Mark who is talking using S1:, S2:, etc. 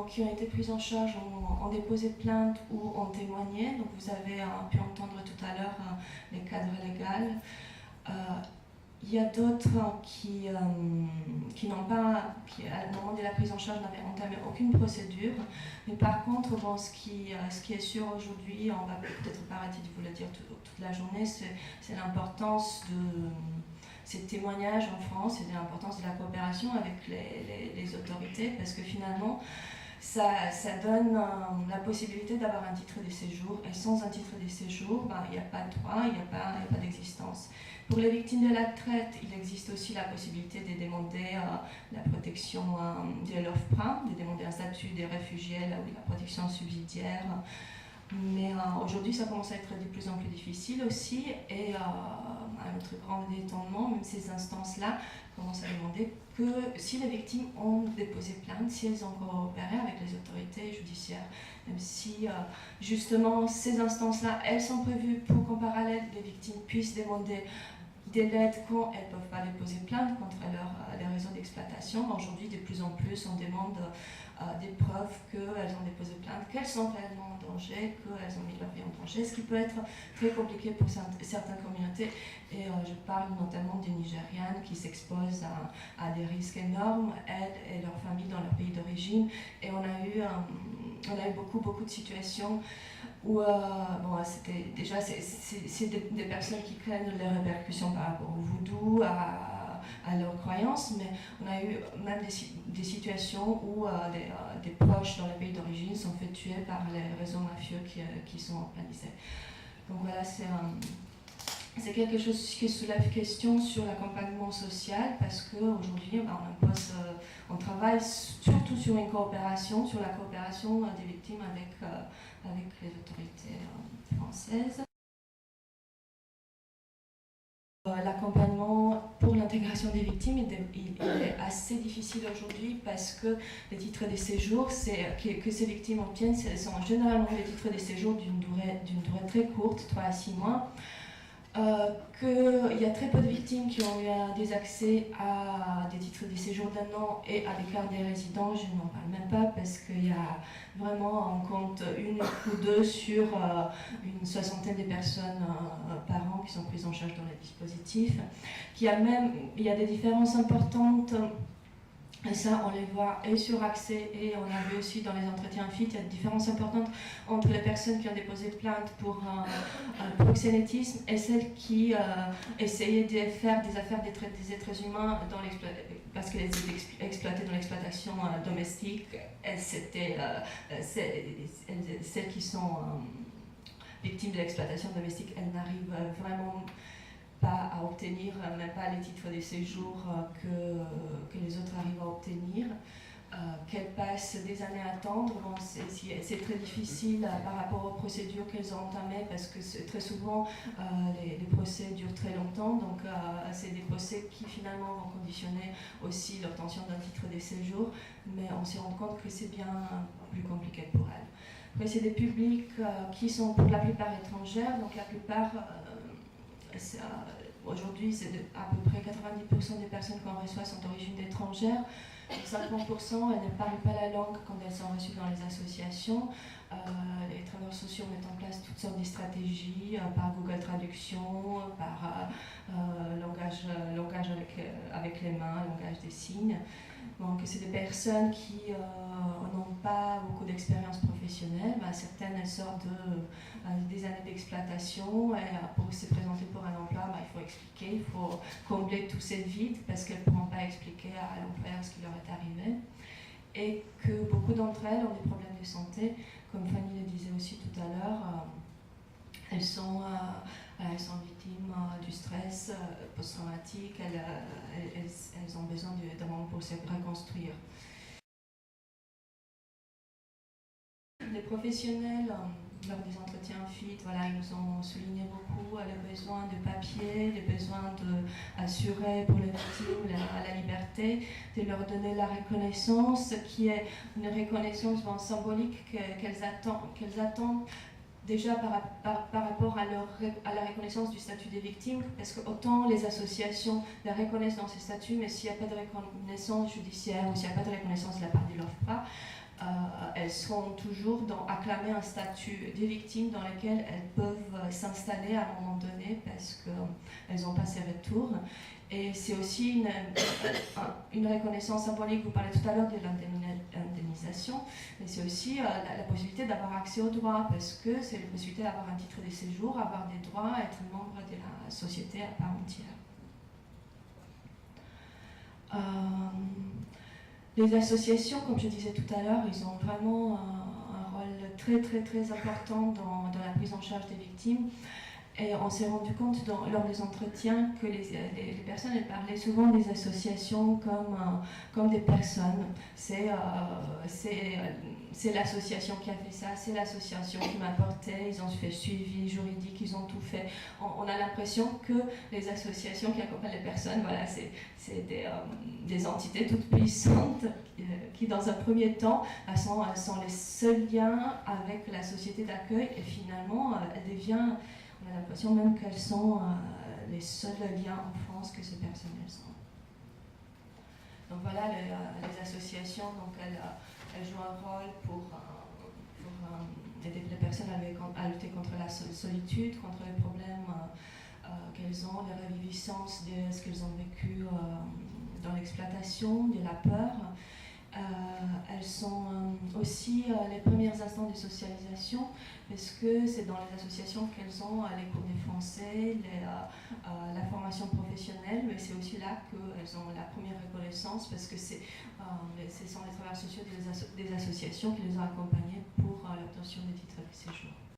S1: qui ont été prises en charge ont déposé plainte ou ont témoigné. Donc vous avez pu entendre tout à l'heure les cadres légaux. Il y a d'autres qui n'ont pas, qui à le moment de la prise en charge n'avaient entamé aucune procédure. Mais par contre, bon, ce qui est sûr aujourd'hui, on va peut-être pas arrêter de vous le dire toute la journée, c'est l'importance de ces témoignages en France et de l'importance de la coopération avec les autorités, parce que finalement, ça donne la possibilité d'avoir un titre de séjour, et sans un titre de séjour, ben, il n'y a pas de droit, il n'y a pas d'existence. Pour les victimes de la traite, il existe aussi la possibilité de demander la protection de l'OFPRA, de demander un statut de réfugié, là où la protection subsidiaire. Mais aujourd'hui, ça commence à être de plus en plus difficile aussi, et à notre grand étonnement, même ces instances-là commencent à demander que si les victimes ont déposé plainte, si elles ont coopéré avec les autorités judiciaires, même si justement ces instances-là, elles sont prévues pour qu'en parallèle, les victimes puissent demander de l'aide quand elles ne peuvent pas déposer plainte contre les réseaux d'exploitation. Aujourd'hui, de plus en plus, on demande des preuves qu'elles ont déposé plainte, qu'elles sont réellement en danger, qu'elles ont mis leur vie en danger, ce qui peut être très compliqué pour certaines communautés. Et je parle notamment des Nigérianes qui s'exposent à des risques énormes, elles et leurs familles dans leur pays d'origine. Et on a eu beaucoup de situations où bon, c'était déjà c'est des personnes qui craignent les répercussions par rapport au vaudou, à leurs croyances, mais on a eu même des situations où des proches dans le pays d'origine sont fait tuer par les réseaux mafieux qui sont organisés. Donc voilà, c'est quelque chose qui soulève question sur l'accompagnement social, parce qu'aujourd'hui, on travaille surtout sur une coopération, sur la coopération des victimes avec les autorités françaises. L'accompagnement pour l'intégration des victimes il est assez difficile aujourd'hui, parce que les titres de séjour que ces victimes obtiennent, ce sont généralement des titres de séjour d'une durée très courte, 3 à 6 mois. Qu'il y a très peu de victimes qui ont eu des accès à des titres de séjour d'1 an et à des cartes des résidents, je n'en parle même pas, parce qu'il y a vraiment, on compte 1 ou 2 sur une soixantaine de personnes par an qui sont prises en charge dans les dispositifs. Il y a des différences importantes. Et ça, on les voit et sur Accès, et on a vu aussi dans les entretiens FIT, il y a des différences importantes entre les personnes qui ont déposé plainte pour un proxénétisme et celles qui essayaient de faire des affaires des êtres humains parce qu'elles étaient exploitées dans l'exploitation domestique. C'était celles qui sont victimes de l'exploitation domestique, elles n'arrivent vraiment pas à obtenir, même pas les titres de séjour que les autres arrivent à obtenir, qu'elles passent des années à attendre. Bon, c'est très difficile par rapport aux procédures qu'elles ont entamées, parce que très souvent les procès durent très longtemps, donc c'est des procès qui finalement vont conditionner aussi l'obtention d'un titre de séjour, mais on s'est rendu compte que c'est bien plus compliqué pour elles. Après, c'est des publics qui sont pour la plupart étrangères, donc la plupart aujourd'hui, c'est à peu près 90% des personnes qu'on reçoit sont d'origine étrangère. 50% elles ne parlent pas la langue quand elles sont reçues dans les associations. Les travailleurs sociaux mettent en place toutes sortes de stratégies par Google Traduction, par langage avec les mains, langage des signes. Donc, c'est des personnes qui n'ont pas beaucoup d'expérience professionnelle. Certaines, elles sortent des années d'exploitation, et pour se présenter pour un emploi, il faut expliquer, il faut combler tous ces vides, parce qu'elles ne pourront pas expliquer à l'employeur ce qui leur est arrivé. Et que beaucoup d'entre elles ont des problèmes de santé, comme Fanny le disait aussi tout à l'heure. Elles sont victimes du stress post-traumatique, elles ont besoin d'un moment pour se reconstruire. Les professionnels, lors des entretiens FIT, ils nous ont souligné beaucoup le besoin de papier, le besoin d'assurer pour les victimes la liberté, de leur donner la reconnaissance, qui est une reconnaissance symbolique qu'elles attendent déjà par rapport à la reconnaissance du statut des victimes, parce que autant les associations la reconnaissent dans ces statuts, mais s'il n'y a pas de reconnaissance judiciaire ou s'il n'y a pas de reconnaissance de la part de l'OFPRA, elles seront toujours acclamées un statut des victimes dans lequel elles peuvent s'installer à un moment donné parce qu'elles n'ont pas ces retours. Et c'est aussi une reconnaissance symbolique. Vous parlez tout à l'heure de l'indemnisation, mais c'est aussi la possibilité d'avoir accès aux droits, parce que c'est la possibilité d'avoir un titre de séjour, avoir des droits, être membre de la société à part entière. Les associations, comme je disais tout à l'heure, ils ont vraiment un rôle très très très important dans la prise en charge des victimes. Et on s'est rendu compte lors des entretiens que les personnes, elles parlaient souvent des associations comme des personnes. C'est l'association qui a fait ça, c'est l'association qui m'a porté, ils ont fait suivi juridique, ils ont tout fait. On a l'impression que les associations qui accompagnent les personnes, voilà, c'est des entités toutes puissantes qui, dans un premier temps, sont les seuls liens avec la société d'accueil et finalement, elles deviennent... On a l'impression même qu'elles sont les seuls liens en France que ces personnels sont. Donc voilà, les associations, donc elles jouent un rôle pour aider les personnes à lutter contre la solitude, contre les problèmes qu'elles ont, les réviviscences de ce qu'elles ont vécu dans l'exploitation, de la peur. Elles sont aussi les premiers instants de socialisation, parce que c'est dans les associations qu'elles ont les cours de français, la formation professionnelle, mais c'est aussi là qu'elles ont la première reconnaissance, parce que ce sont les travailleurs sociaux des associations qui les ont accompagnées pour l'obtention des titres de séjour.